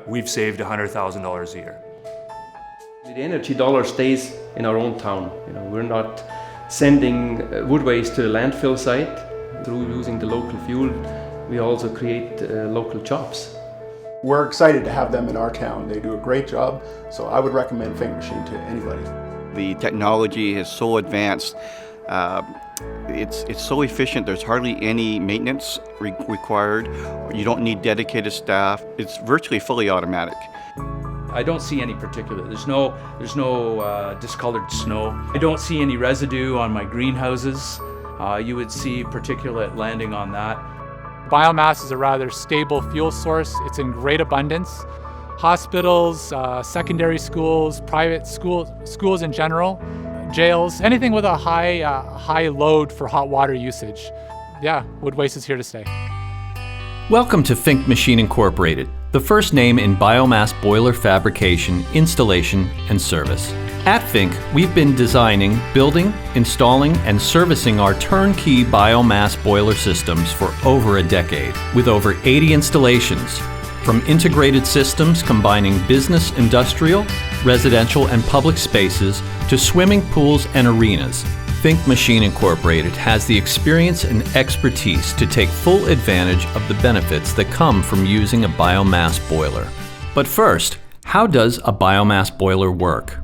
We've saved $100,000 a year. The energy dollar stays in our own town. We're not sending wood waste to the landfill site. Through using the local fuel, we also create local jobs. We're excited to have them in our town. They do a great job, so I would recommend Fink Machine to anybody. The technology is so advanced. It's so efficient. There's hardly any maintenance required. You don't need dedicated staff. It's virtually fully automatic. I don't see any particulate. There's no discolored snow. I don't see any residue on my greenhouses. You would see particulate landing on that. Biomass is a rather stable fuel source. It's in great abundance. Hospitals, secondary schools, private schools in general, jails, anything with a high load for hot water usage. Yeah, wood waste is here to stay. Welcome to Fink Machine Incorporated, the first name in biomass boiler fabrication, installation, and service. At Fink, we've been designing, building, installing, and servicing our turnkey biomass boiler systems for over a decade, with over 80 installations, from integrated systems combining business, industrial, residential, and public spaces to swimming pools and arenas. Fink Machine Incorporated has the experience and expertise to take full advantage of the benefits that come from using a biomass boiler. But first, how does a biomass boiler work?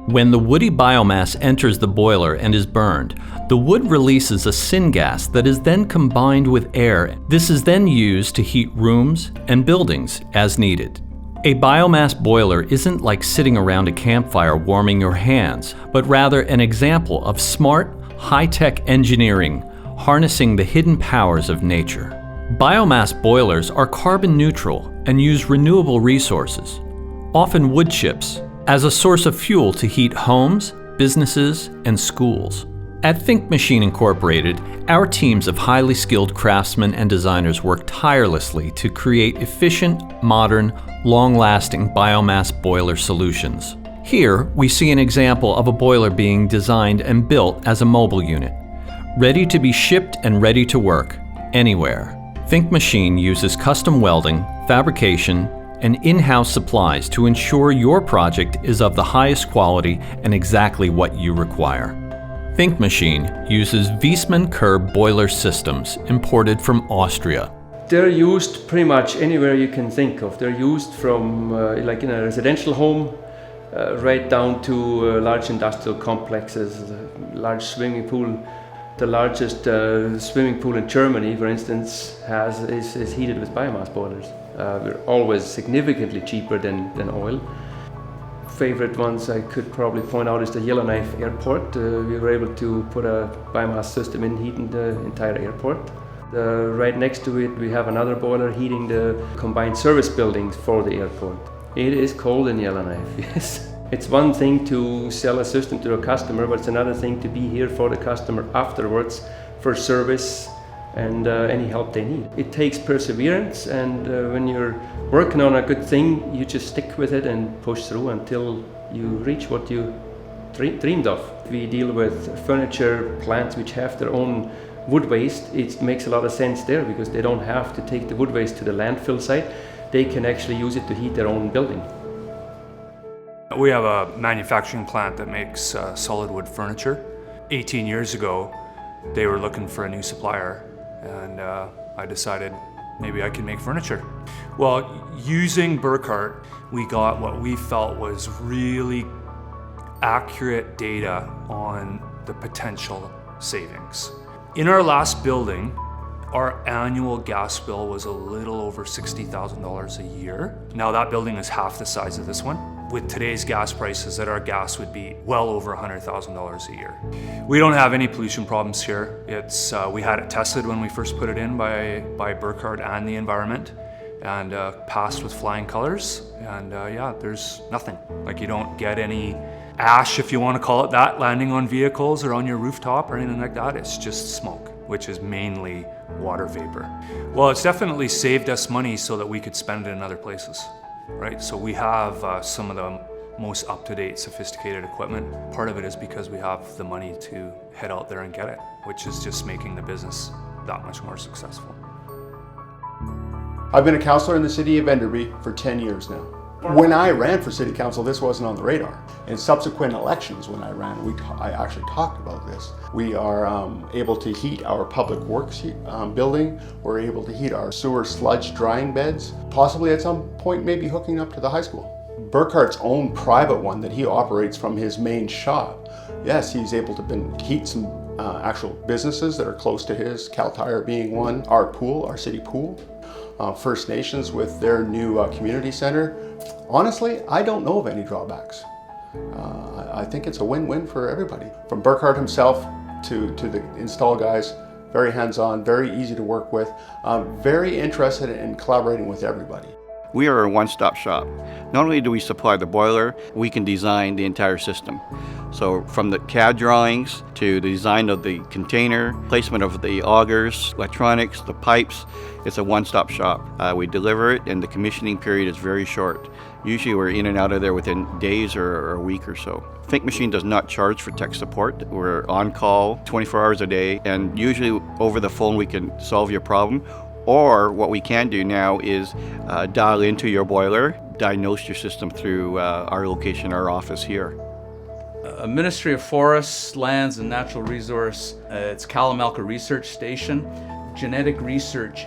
When the woody biomass enters the boiler and is burned, the wood releases a syngas that is then combined with air. This is then used to heat rooms and buildings as needed. A biomass boiler isn't like sitting around a campfire warming your hands, but rather an example of smart, high-tech engineering, harnessing the hidden powers of nature. Biomass boilers are carbon neutral and use renewable resources, often wood chips, as a source of fuel to heat homes, businesses, and schools. At Fink Machine Incorporated, our teams of highly skilled craftsmen and designers work tirelessly to create efficient, modern, long-lasting biomass boiler solutions. Here, we see an example of a boiler being designed and built as a mobile unit, ready to be shipped and ready to work anywhere. Fink Machine uses custom welding, fabrication, and in-house supplies to ensure your project is of the highest quality and exactly what you require. Fink Machine uses Wiesmann curb boiler systems imported from Austria. They're used pretty much anywhere you can think of. They're used from like in a residential home, right down to large industrial complexes, large swimming pool. The largest swimming pool in Germany, for instance, is heated with biomass boilers. They're always significantly cheaper than oil. Favorite ones I could probably point out is the Yellowknife Airport. We were able to put a biomass system in heating the entire airport. Right next to it we have another boiler heating the combined service buildings for the airport. It is cold in Yellowknife, yes. It's one thing to sell a system to a customer, but it's another thing to be here for the customer afterwards for service and any help they need. It takes perseverance, and when you're working on a good thing, you just stick with it and push through until you reach what you dreamed of. We deal with furniture plants which have their own wood waste. It makes a lot of sense there because they don't have to take the wood waste to the landfill site. They can actually use it to heat their own building. We have a manufacturing plant that makes solid wood furniture. 18 years ago, they were looking for a new supplier, and I decided maybe I could make furniture. Well, using Burkhardt, we got what we felt was really accurate data on the potential savings. In our last building, our annual gas bill was a little over $60,000 a year. Now that building is half the size of this one. With today's gas prices, that our gas would be well over $100,000 a year. We don't have any pollution problems here. We had it tested when we first put it in by Burkhardt and the environment, and passed with flying colors. And yeah, there's nothing. Like, you don't get any ash, if you want to call it that, landing on vehicles or on your rooftop or anything like that. It's just smoke, which is mainly water vapor. Well, it's definitely saved us money so that we could spend it in other places. Right, so we have some of the most up-to-date, sophisticated equipment. Part of it is because we have the money to head out there and get it, which is just making the business that much more successful. I've been a councillor in the city of Enderby for 10 years now. When I ran for city council, this wasn't on the radar. In subsequent elections, when I ran, I actually talked about this. We are able to heat our public works building. We're able to heat our sewer sludge drying beds, possibly at some point maybe hooking up to the high school. Burkhart's own private one that he operates from his main shop, yes, he's able to heat some actual businesses that are close to his, Cal Tire being one, our pool, our city pool, First Nations with their new community center. Honestly, I don't know of any drawbacks. I think it's a win-win for everybody. From Burkhart himself to the install guys, very hands-on, very easy to work with, very interested in collaborating with everybody. We are a one-stop shop. Not only do we supply the boiler, we can design the entire system. So from the CAD drawings to the design of the container, placement of the augers, electronics, the pipes, it's a one-stop shop. We deliver it and the commissioning period is very short. Usually we're in and out of there within days or a week or so. Fink Machine does not charge for tech support. We're on call 24 hours a day, and usually over the phone we can solve your problem. Or what we can do now is dial into your boiler, diagnose your system through our location, our office here. Ministry of Forests, Lands and Natural Resource, it's Kalamalka Research Station, genetic research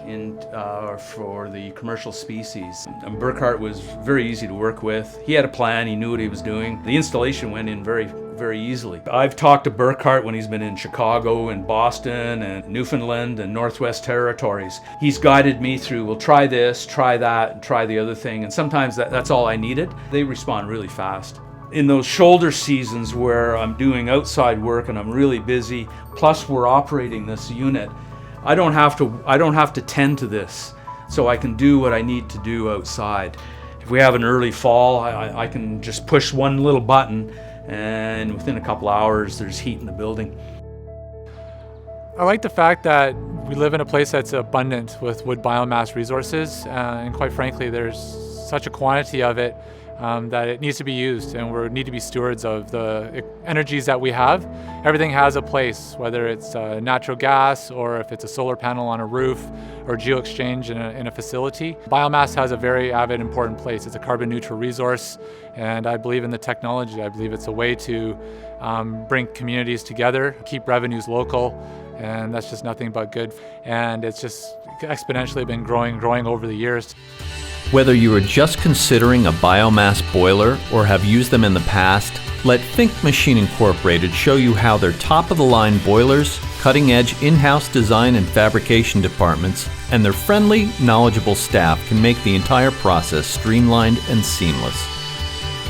for the commercial species. And Burkhart was very easy to work with. He had a plan, he knew what he was doing. The installation went in very easily. I've talked to Burkhart when he's been in Chicago and Boston and Newfoundland and Northwest Territories. He's guided me through, well, try this, try that, and try the other thing. And sometimes that's all I needed. They respond really fast. In those shoulder seasons where I'm doing outside work and I'm really busy, plus we're operating this unit, I don't have to tend to this, so I can do what I need to do outside. If we have an early fall, I can just push one little button and within a couple hours there's heat in the building. I like the fact that we live in a place that's abundant with wood biomass resources, and quite frankly there's such a quantity of it that it needs to be used, and we need to be stewards of the energies that we have. Everything has a place, whether it's natural gas or if it's a solar panel on a roof or geo-exchange in a facility. Biomass has a very avid, important place. It's a carbon neutral resource, and I believe in the technology. I believe it's a way to bring communities together, keep revenues local, and that's just nothing but good. And it's just exponentially been growing over the years. Whether you are just considering a biomass boiler or have used them in the past, let Fink Machine Incorporated show you how their top-of-the-line boilers, cutting-edge in-house design and fabrication departments, and their friendly, knowledgeable staff can make the entire process streamlined and seamless.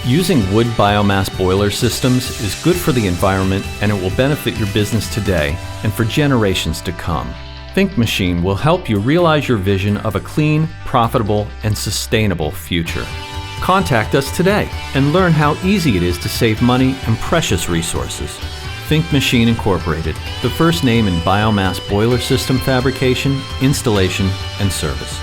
Using wood biomass boiler systems is good for the environment, and it will benefit your business today and for generations to come. Fink Machine will help you realize your vision of a clean, profitable, and sustainable future. Contact us today and learn how easy it is to save money and precious resources. Fink Machine Incorporated, the first name in biomass boiler system fabrication, installation, and service.